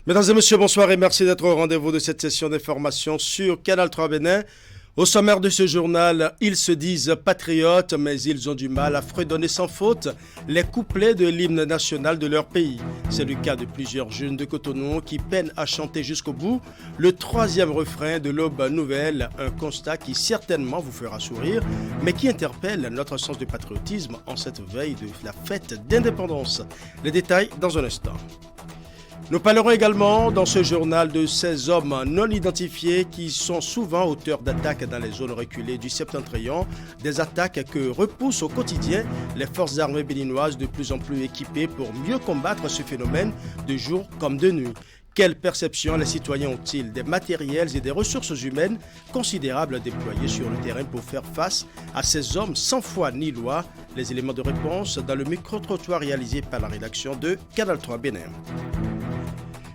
Mesdames et messieurs, bonsoir et merci d'être au rendez-vous de cette session d'information sur Canal 3 Bénin. Au sommaire de ce journal, ils se disent patriotes, mais ils ont du mal à fredonner sans faute les couplets de l'hymne national de leur pays. C'est le cas de plusieurs jeunes de Cotonou qui peinent à chanter jusqu'au bout le troisième refrain de l'Aube Nouvelle, un constat qui certainement vous fera sourire, mais qui interpelle notre sens du patriotisme en cette veille de la fête d'indépendance. Les détails dans un instant. Nous parlerons également dans ce journal de ces hommes non identifiés qui sont souvent auteurs d'attaques dans les zones reculées du Septentrion, des attaques que repoussent au quotidien les forces armées béninoises de plus en plus équipées pour mieux combattre ce phénomène de jour comme de nuit. Quelle perception les citoyens ont-ils des matériels et des ressources humaines considérables déployés sur le terrain pour faire face à ces hommes sans foi ni loi? Les éléments de réponse dans le micro-trottoir réalisé par la rédaction de Canal 3 Bénin.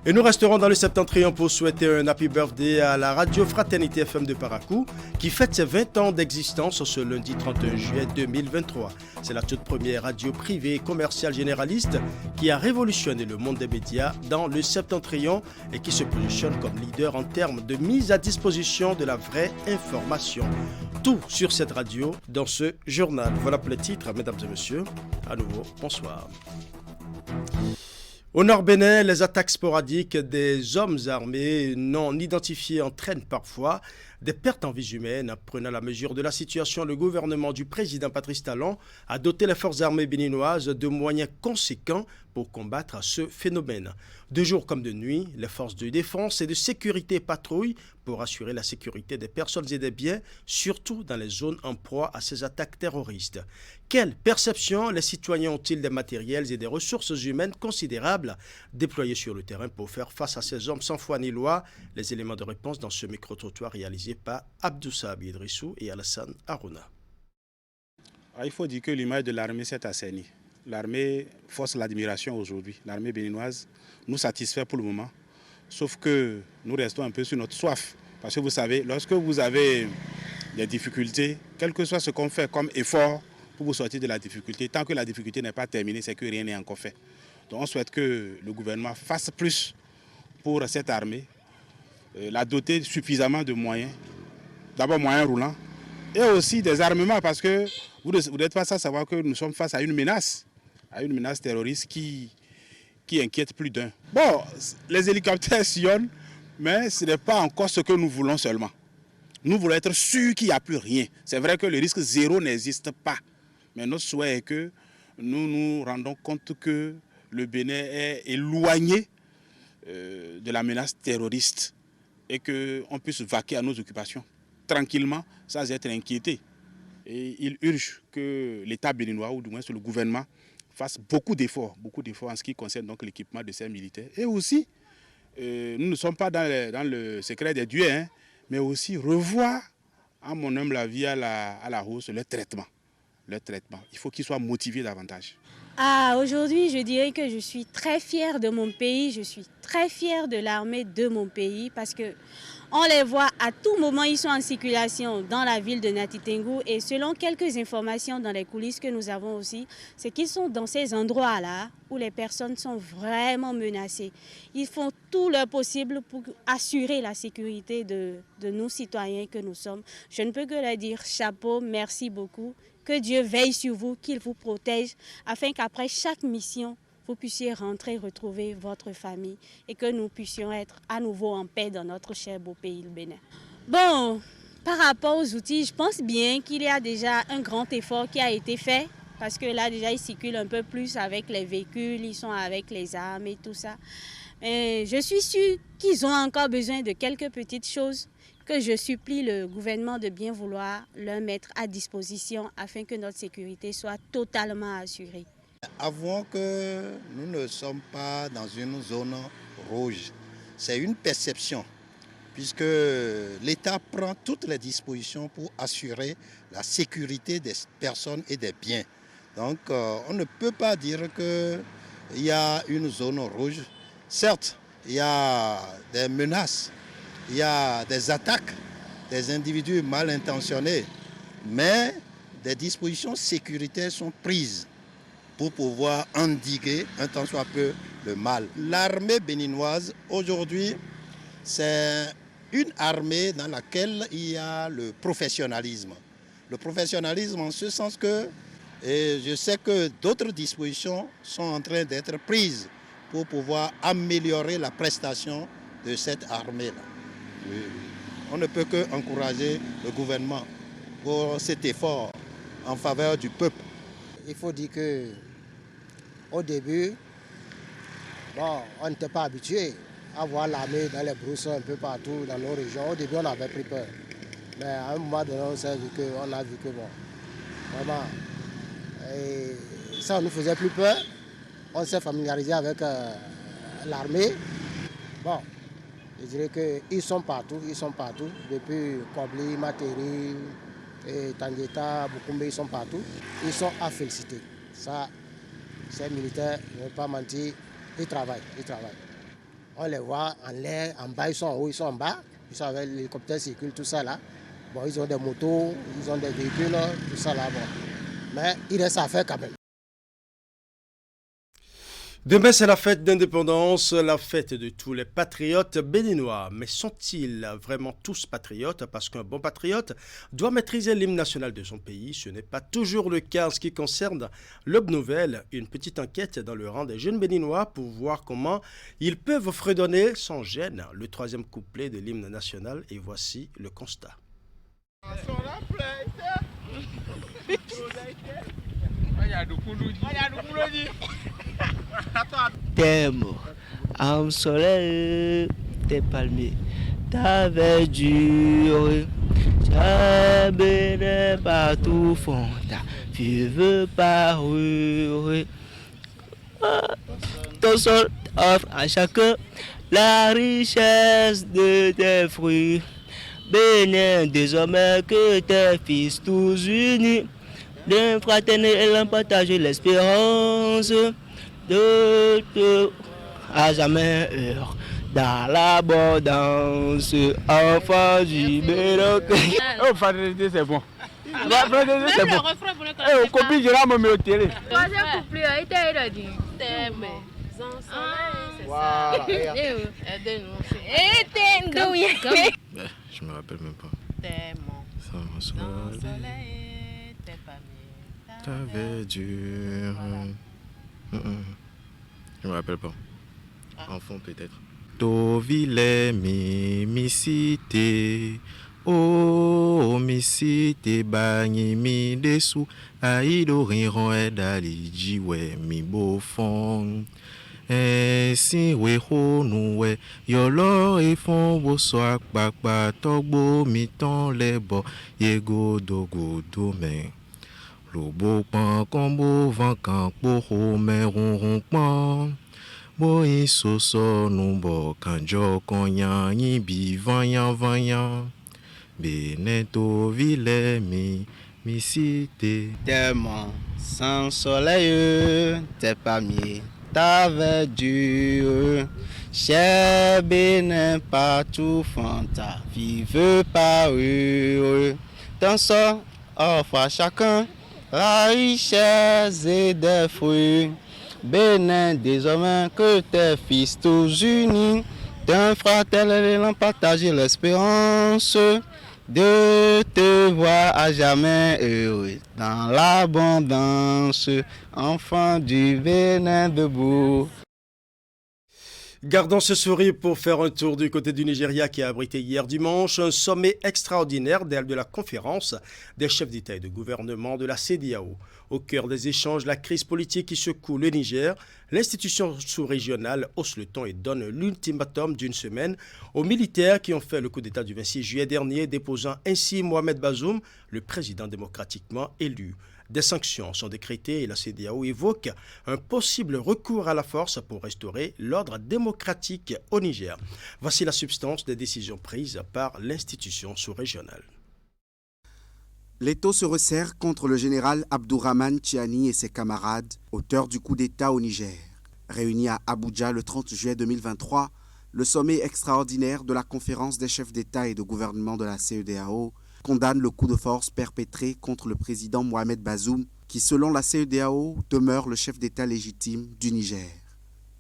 Et nous resterons dans le Septentrion pour souhaiter un happy birthday à la radio Fraternité FM de Parakou qui fête ses 20 ans d'existence ce lundi 31 juillet 2023. C'est la toute première radio privée commerciale généraliste qui a révolutionné le monde des médias dans le Septentrion et qui se positionne comme leader en termes de mise à disposition de la vraie information. Tout sur cette radio dans ce journal. Voilà pour les titres, mesdames et messieurs. À nouveau, bonsoir. Au nord Bénin, les attaques sporadiques des hommes armés non identifiés entraînent parfois des pertes en vies humaines. Prenant la mesure de la situation, le gouvernement du président Patrice Talon a doté les forces armées béninoises de moyens conséquents pour combattre ce phénomène. De jour comme de nuit, les forces de défense et de sécurité patrouillent pour assurer la sécurité des personnes et des biens, surtout dans les zones en proie à ces attaques terroristes. Quelle perception les citoyens ont-ils des matériels et des ressources humaines considérables déployés sur le terrain pour faire face à ces hommes sans foi ni loi? Les éléments de réponse dans ce micro-trottoir réalisé par Abdou Sahabi Idrissou et Alassane Harouna. Il faut dire que l'image de l'armée s'est assainie. L'armée force l'admiration aujourd'hui. L'armée béninoise nous satisfait pour le moment. Sauf que nous restons un peu sur notre soif. Parce que vous savez, lorsque vous avez des difficultés, quel que soit ce qu'on fait comme effort pour vous sortir de la difficulté, tant que la difficulté n'est pas terminée, c'est que rien n'est encore fait. Donc on souhaite que le gouvernement fasse plus pour cette armée, la doter suffisamment de moyens, d'abord moyens roulants, et aussi des armements, parce que vous n'êtes pas sans savoir que nous sommes face à une menace terroriste qui inquiète plus d'un. Bon, les hélicoptères sillonnent, mais ce n'est pas encore ce que nous voulons seulement. Nous voulons être sûrs qu'il n'y a plus rien. C'est vrai que le risque zéro n'existe pas, mais notre souhait est que nous nous rendons compte que le Bénin est éloigné de la menace terroriste et qu'on puisse vaquer à nos occupations tranquillement, sans être inquiété. Et il urge que l'État béninois, ou du moins le gouvernement, fasse beaucoup d'efforts en ce qui concerne donc l'équipement de ces militaires. Et aussi, nous ne sommes pas dans le secret des dieux, mais aussi revoir, à mon humble avis, à la hausse, le traitement. Il faut qu'ils soient motivés davantage. Aujourd'hui, je dirais que je suis très fière de mon pays, je suis très fière de l'armée de mon pays parce que on les voit à tout moment, ils sont en circulation dans la ville de Nati Tengou et selon quelques informations dans les coulisses que nous avons aussi, c'est qu'ils sont dans ces endroits-là où les personnes sont vraiment menacées. Ils font tout leur possible pour assurer la sécurité de nous citoyens que nous sommes. Je ne peux que leur dire chapeau, merci beaucoup. Que Dieu veille sur vous, qu'il vous protège, afin qu'après chaque mission, vous puissiez rentrer, retrouver votre famille et que nous puissions être à nouveau en paix dans notre cher beau pays, le Bénin. Bon, par rapport aux outils, je pense bien qu'il y a déjà un grand effort qui a été fait parce que là, déjà, ils circulent un peu plus avec les véhicules, ils sont avec les armes et tout ça. Mais je suis sûre qu'ils ont encore besoin de quelques petites choses que je supplie le gouvernement de bien vouloir leur mettre à disposition afin que notre sécurité soit totalement assurée. Avouons que nous ne sommes pas dans une zone rouge. C'est une perception, puisque l'État prend toutes les dispositions pour assurer la sécurité des personnes et des biens. Donc on ne peut pas dire qu'il y a une zone rouge. Certes, il y a des menaces, il y a des attaques, des individus mal intentionnés, mais des dispositions sécuritaires sont prises pour pouvoir endiguer un tant soit peu le mal. L'armée béninoise, aujourd'hui, c'est une armée dans laquelle il y a le professionnalisme. Le professionnalisme en ce sens que je sais que d'autres dispositions sont en train d'être prises pour pouvoir améliorer la prestation de cette armée-là. On ne peut qu'encourager le gouvernement pour cet effort en faveur du peuple. Il faut dire qu'au début, on n'était pas habitué à voir l'armée dans les brousses un peu partout dans nos régions. Au début, on avait pris peur. Mais à un moment donné, on a vu que vraiment, et ça ne nous faisait plus peur. On s'est familiarisé avec l'armée. Bon, je dirais qu'ils sont partout, Depuis Kobli, Materi, et Tangueta, Bukumbe, ils sont partout. Ils sont à féliciter. Ça, ces militaires, je ne vais pas mentir, ils travaillent. On les voit en l'air, en bas, ils sont en haut, ils sont en bas. Ils sont avec l'hélicoptère circule, tout ça là. Bon, ils ont des motos, ils ont des véhicules, tout ça là. Bon. Mais il reste à faire quand même. Demain, c'est la fête d'indépendance, la fête de tous les patriotes béninois. Mais sont-ils vraiment tous patriotes? Parce qu'un bon patriote doit maîtriser l'hymne national de son pays. Ce n'est pas toujours le cas en ce qui concerne l'Aube Nouvelle. Une petite enquête dans le rang des jeunes béninois pour voir comment ils peuvent fredonner sans gêne le troisième couplet de l'hymne national. Et voici le constat. Tes mots, âme soleil, tes palmiers, ta verdure, ta béné partout fond, ta vive parure. Ton sol offre à chacun la richesse de tes fruits. Bénin désormais que tes fils tous unis, d'un fraternel et l'un partage l'espérance de te à jamais heure dans l'abondance, enfant du Bénin. Oh, fraternité, c'est bon. Fraternité, c'est bon. Eh, copie, je l'ai mis au télé. Troisième couplet, il t'a dit. Voilà. Je me rappelle même pas. Sans soleil, t'es pas mieux. Ta verdure. Je me rappelle pas. Enfant peut-être. Tovile mi cité. Oh mi cité bagni mi dessous. Aïdo riron et dali jiwe mi beau fond. Si we ho nou we yolo e fon wo so akpakpa togbo mi ton lebo yego dogo men lobo pan kombo van kan po ho men ron pan bo iso so nou bo kanjo konyan yi bi vanyan beneto vile mi cité Tellement sans soleil, tes palmiers, ta verdure, cher Bénin partout font ta vive parure. Ton sort offre à chacun la richesse et des fruits. Bénin désormais que tes fils tous unis, d'un fraternel et l'on partage l'espérance de te voir à jamais heureux dans l'abondance, enfant du Bénin debout. Gardons ce sourire pour faire un tour du côté du Nigeria qui a abrité hier dimanche un sommet extraordinaire de la conférence des chefs d'État et de gouvernement de la CEDEAO. Au cœur des échanges, la crise politique qui secoue le Niger, l'institution sous-régionale hausse le ton et donne l'ultimatum d'une semaine aux militaires qui ont fait le coup d'État du 26 juillet dernier, déposant ainsi Mohamed Bazoum, le président démocratiquement élu. Des sanctions sont décrétées et la CEDEAO évoque un possible recours à la force pour restaurer l'ordre démocratique au Niger. Voici la substance des décisions prises par l'institution sous-régionale. L'étau se resserre contre le général Abdourahmane Tiani et ses camarades, auteurs du coup d'État au Niger. Réunis à Abuja le 30 juillet 2023, le sommet extraordinaire de la conférence des chefs d'État et de gouvernement de la CEDEAO condamne le coup de force perpétré contre le président Mohamed Bazoum, qui selon la CEDEAO demeure le chef d'État légitime du Niger.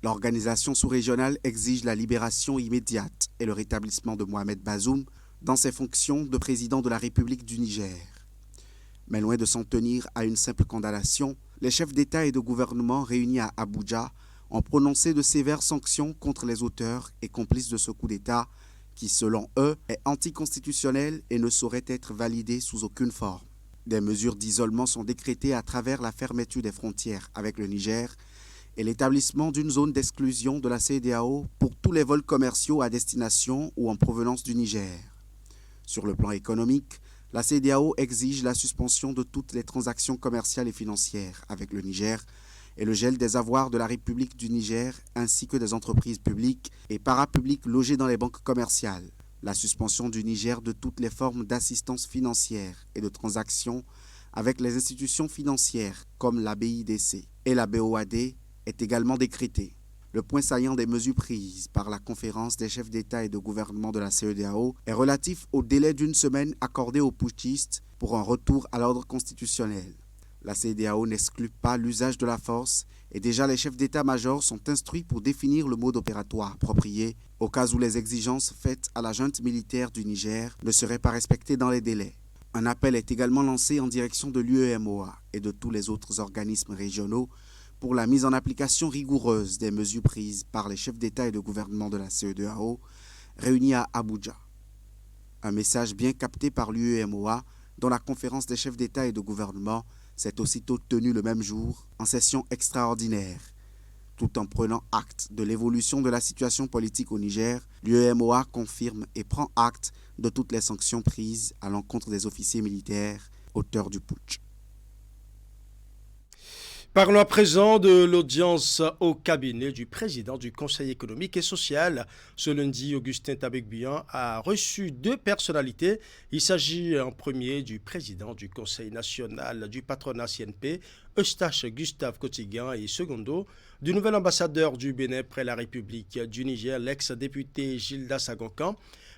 L'organisation sous-régionale exige la libération immédiate et le rétablissement de Mohamed Bazoum dans ses fonctions de président de la République du Niger. Mais loin de s'en tenir à une simple condamnation, les chefs d'État et de gouvernement réunis à Abuja ont prononcé de sévères sanctions contre les auteurs et complices de ce coup d'État qui, selon eux, est anticonstitutionnel et ne saurait être validé sous aucune forme. Des mesures d'isolement sont décrétées à travers la fermeture des frontières avec le Niger et l'établissement d'une zone d'exclusion de la CEDEAO pour tous les vols commerciaux à destination ou en provenance du Niger. Sur le plan économique, la CEDEAO exige la suspension de toutes les transactions commerciales et financières avec le Niger et le gel des avoirs de la République du Niger ainsi que des entreprises publiques et parapubliques logées dans les banques commerciales. La suspension du Niger de toutes les formes d'assistance financière et de transactions avec les institutions financières comme la BIDC et la BOAD est également décrétée. Le point saillant des mesures prises par la conférence des chefs d'État et de gouvernement de la CEDEAO est relatif au délai d'une semaine accordé aux putschistes pour un retour à l'ordre constitutionnel. La CEDEAO n'exclut pas l'usage de la force et déjà les chefs d'état-major sont instruits pour définir le mode opératoire approprié au cas où les exigences faites à la junte militaire du Niger ne seraient pas respectées dans les délais. Un appel est également lancé en direction de l'UEMOA et de tous les autres organismes régionaux pour la mise en application rigoureuse des mesures prises par les chefs d'État et de gouvernement de la CEDEAO réunis à Abuja. Un message bien capté par l'UEMOA dont la conférence des chefs d'État et de gouvernement s'est aussitôt tenue le même jour en session extraordinaire. Tout en prenant acte de l'évolution de la situation politique au Niger, l'UEMOA confirme et prend acte de toutes les sanctions prises à l'encontre des officiers militaires auteurs du putsch. Parlons à présent de l'audience au cabinet du président du Conseil économique et social. Ce lundi, Augustin Tabekbian a reçu deux personnalités. Il s'agit en premier du président du Conseil national du patronat CNP, Eustache Gustave Kotigan, et secondo, du nouvel ambassadeur du Bénin près la République du Niger, l'ex-député Gilda Sagonkan.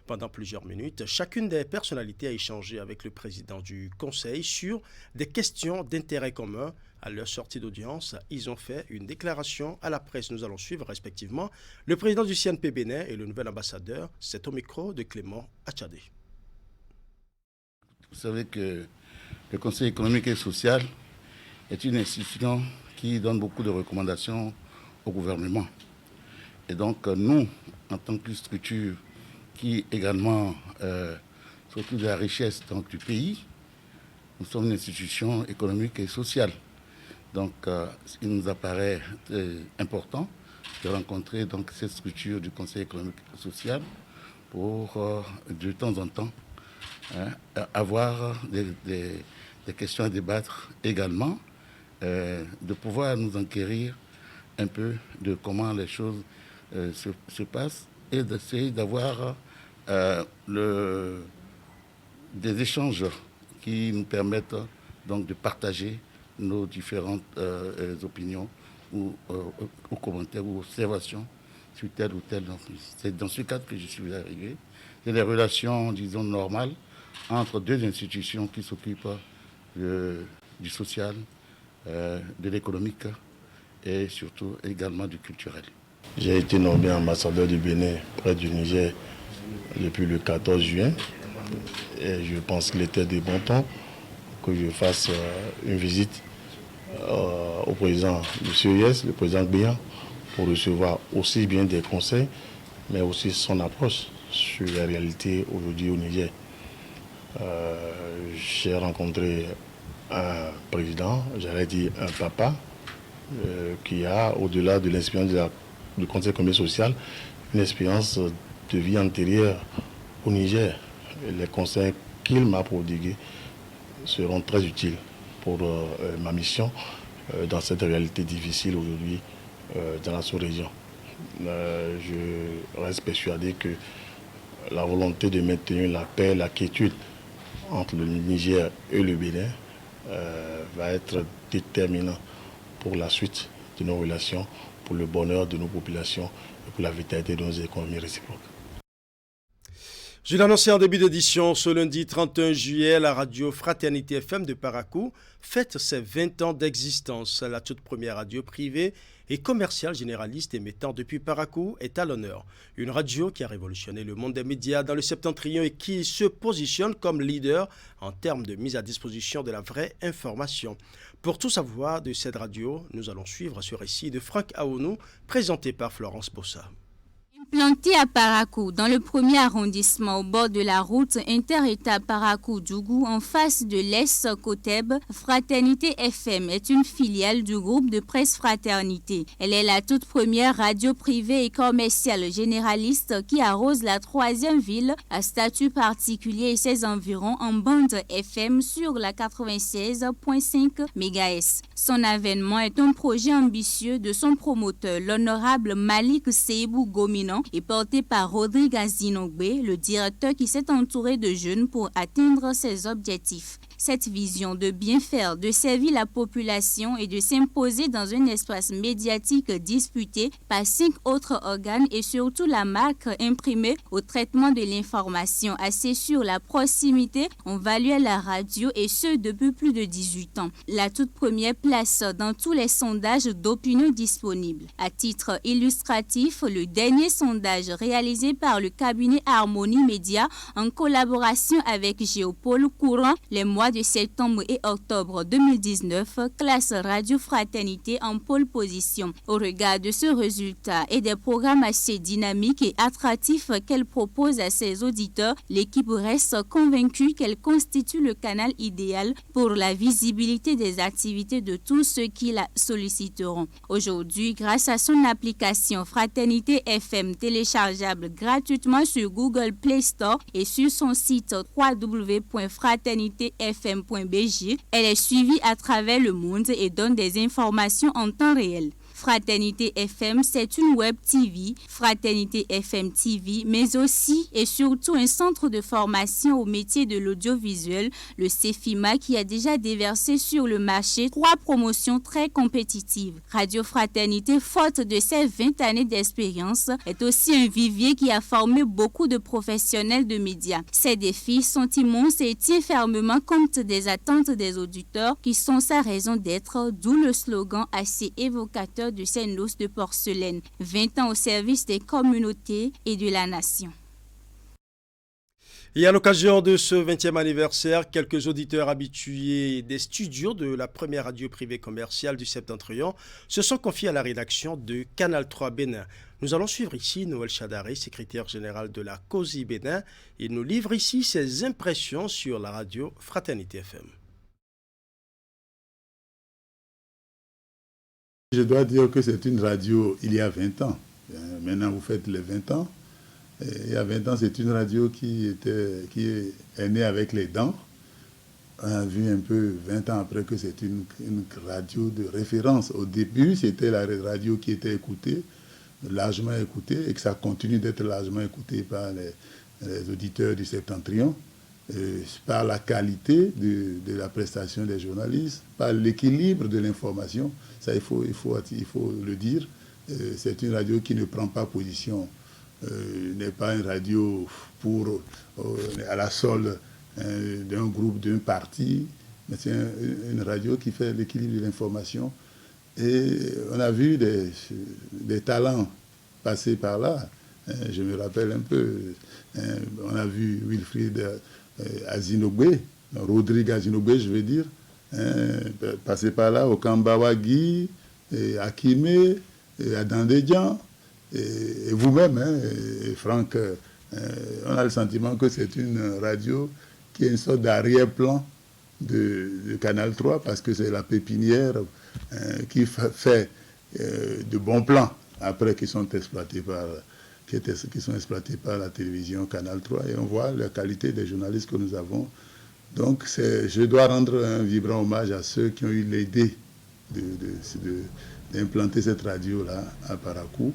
Pendant plusieurs minutes, chacune des personnalités a échangé avec le président du Conseil sur des questions d'intérêt commun. À leur sortie d'audience, ils ont fait une déclaration à la presse. Nous allons suivre respectivement le président du CNP Bénin et le nouvel ambassadeur. C'est au micro de Clément Achadé. Vous savez que le Conseil économique et social est une institution qui donne beaucoup de recommandations au gouvernement. Et donc nous, en tant que structure qui également s'occupe de la richesse donc, du pays, nous sommes une institution économique et sociale. Donc, il nous apparaît important de rencontrer donc, cette structure du Conseil économique et social pour, de temps en temps, avoir des questions à débattre également, de pouvoir nous enquérir un peu de comment les choses se passent et d'essayer d'avoir des échanges qui nous permettent donc de partager nos différentes opinions ou commentaires ou observations sur tel ou tel. C'est dans ce cadre que je suis arrivé. C'est des relations, disons, normales entre deux institutions qui s'occupent du social, de l'économique et surtout également du culturel. J'ai été nommé ambassadeur du Bénin près du Niger depuis le 14 juin et je pense qu'il était de bon temps que je fasse une visite au président du CES, le président Gbia, pour recevoir aussi bien des conseils, mais aussi son approche sur la réalité aujourd'hui au Niger. J'ai rencontré un président, j'allais dire un papa, qui a, au-delà de l'expérience du Conseil économique et social, une expérience de vie antérieure au Niger. Et les conseils qu'il m'a prodigués seront très utiles pour ma mission dans cette réalité difficile aujourd'hui dans la sous-région. Je reste persuadé que la volonté de maintenir la paix, la quiétude entre le Niger et le Bénin va être déterminant pour la suite de nos relations, pour le bonheur de nos populations et pour la vitalité de nos économies réciproques. Je l'annonçais en début d'édition, ce lundi 31 juillet, la radio Fraternité FM de Parakou fête ses 20 ans d'existence. La toute première radio privée et commerciale généraliste émettant depuis Parakou est à l'honneur. Une radio qui a révolutionné le monde des médias dans le septentrion et qui se positionne comme leader en termes de mise à disposition de la vraie information. Pour tout savoir de cette radio, nous allons suivre ce récit de Franck Aounou, présenté par Florence Bossa. Implanté à Parakou, dans le premier arrondissement au bord de la route inter-État Parakou-Djougou, en face de l'Est-Koteb, Fraternité FM est une filiale du groupe de presse Fraternité. Elle est la toute première radio privée et commerciale généraliste qui arrose la troisième ville à statut particulier et ses environs en bande FM sur la 96.5 MHz. Son avènement est un projet ambitieux de son promoteur, l'honorable Malik Seibou Gominan, et porté par Rodrigue Azinogbe, le directeur qui s'est entouré de jeunes pour atteindre ses objectifs. Cette vision de bien faire, de servir la population et de s'imposer dans un espace médiatique disputé par 5 autres organes et surtout la marque imprimée au traitement de l'information axée sur la proximité ont valu la radio et ce depuis plus de 18 ans. La toute première place dans tous les sondages d'opinion disponibles. À titre illustratif, le dernier sondage réalisé par le cabinet Harmonie Média en collaboration avec Géopole courant les mois de septembre et octobre 2019 classe Radio Fraternité en pole position. Au regard de ce résultat et des programmes assez dynamiques et attractifs qu'elle propose à ses auditeurs, l'équipe reste convaincue qu'elle constitue le canal idéal pour la visibilité des activités de tous ceux qui la solliciteront. Aujourd'hui, grâce à son application Fraternité FM téléchargeable gratuitement sur Google Play Store et sur son site www.fraternitéfm.bj, elle est suivie à travers le monde et donne des informations en temps réel. Fraternité FM, c'est une web TV, Fraternité FM TV, mais aussi et surtout un centre de formation au métier de l'audiovisuel, le CEFIMA, qui a déjà déversé sur le marché 3 promotions très compétitives. Radio Fraternité, faute de ses 20 années d'expérience, est aussi un vivier qui a formé beaucoup de professionnels de médias. Ces défis sont immenses et tiennent fermement compte des attentes des auditeurs qui sont sa raison d'être, d'où le slogan assez évocateur de ces noces de porcelaine, 20 ans au service des communautés et de la nation. Et à l'occasion de ce 20e anniversaire, quelques auditeurs habitués des studios de la première radio privée commerciale du Septentrion se sont confiés à la rédaction de Canal 3 Bénin. Nous allons suivre ici Noël Chadaré, secrétaire général de la COSI Bénin. Il nous livre ici ses impressions sur la radio Fraternité FM. Je dois dire que c'est une radio il y a 20 ans. Maintenant, vous faites les 20 ans. Et il y a 20 ans, c'est une radio qui est née avec les dents. On a vu un peu 20 ans après que c'est une radio de référence. Au début, c'était la radio qui était écoutée, largement écoutée, et que ça continue d'être largement écoutée par les auditeurs du Septentrion, par la qualité de la prestation des journalistes, par l'équilibre de l'information. Ça, il faut le dire. C'est une radio qui ne prend pas position, n'est pas une radio à la solde d'un groupe, d'un parti, mais c'est une radio qui fait l'équilibre de l'information. Et on a vu des talents passer par là. Je me rappelle un peu, on a vu Wilfried Azinogbe, Rodrigue Azinogbe, je veux dire, passer par là, au Kambawagi, à Kimé, à Dandédian, et vous-même, Franck, on a le sentiment que c'est une radio qui est une sorte d'arrière-plan de Canal 3, parce que c'est la pépinière qui fait de bons plans, après qui sont exploités par la télévision Canal 3, et on voit la qualité des journalistes que nous avons. Donc je dois rendre un vibrant hommage à ceux qui ont eu l'idée d'implanter cette radio-là à Parakou,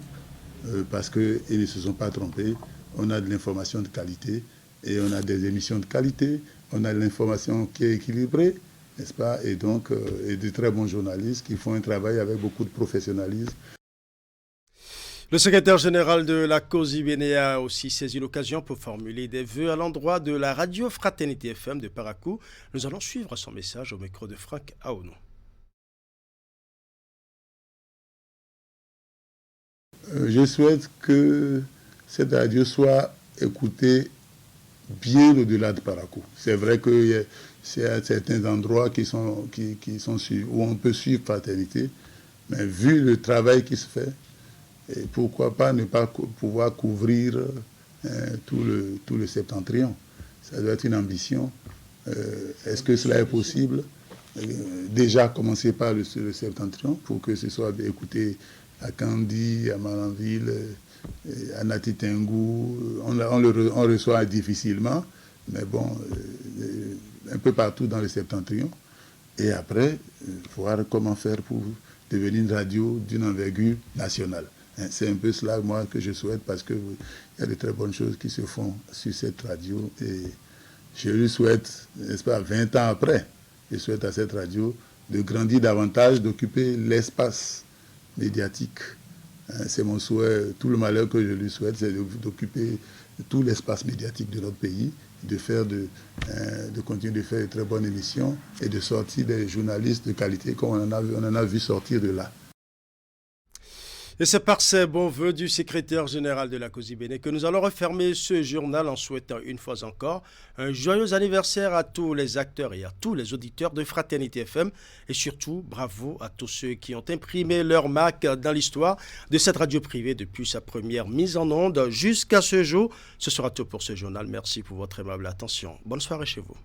parce qu'ils ne se sont pas trompés. On a de l'information de qualité, et on a des émissions de qualité, on a de l'information qui est équilibrée, n'est-ce pas, et donc et de très bons journalistes qui font un travail avec beaucoup de professionnalisme. Le secrétaire général de la COSI Bénin a aussi saisi l'occasion pour formuler des vœux à l'endroit de la radio Fraternité FM de Parakou. Nous allons suivre son message au micro de Franck Aounou. je souhaite que cette radio soit écoutée bien au-delà de Parakou. C'est vrai que c'est à certains endroits qui sont où on peut suivre Fraternité, mais vu le travail qui se fait, et pourquoi pas ne pas pouvoir couvrir tout le septentrion. Ça doit être une ambition. Est-ce que cela est possible? Déjà commencer par le septentrion pour que ce soit écouté à Kandi, à Malanville, à Natitengou. On reçoit difficilement, mais bon, un peu partout dans le septentrion. Et après, voir comment faire pour devenir une radio d'une envergure nationale. C'est un peu cela, moi, que je souhaite, parce qu'il y a de très bonnes choses qui se font sur cette radio. Et je lui souhaite, n'est-ce pas, 20 ans après, je souhaite à cette radio de grandir davantage, d'occuper l'espace médiatique. C'est mon souhait. Tout le malheur que je lui souhaite, c'est d'occuper tout l'espace médiatique de notre pays, de continuer de faire de très bonnes émissions et de sortir des journalistes de qualité comme on en a vu sortir de là. Et c'est par ces bons voeux du secrétaire général de la COSI Bénin que nous allons refermer ce journal en souhaitant une fois encore un joyeux anniversaire à tous les acteurs et à tous les auditeurs de Fraternité FM et surtout bravo à tous ceux qui ont imprimé leur marque dans l'histoire de cette radio privée depuis sa première mise en onde jusqu'à ce jour. Ce sera tout pour ce journal. Merci pour votre aimable attention. Bonne soirée chez vous.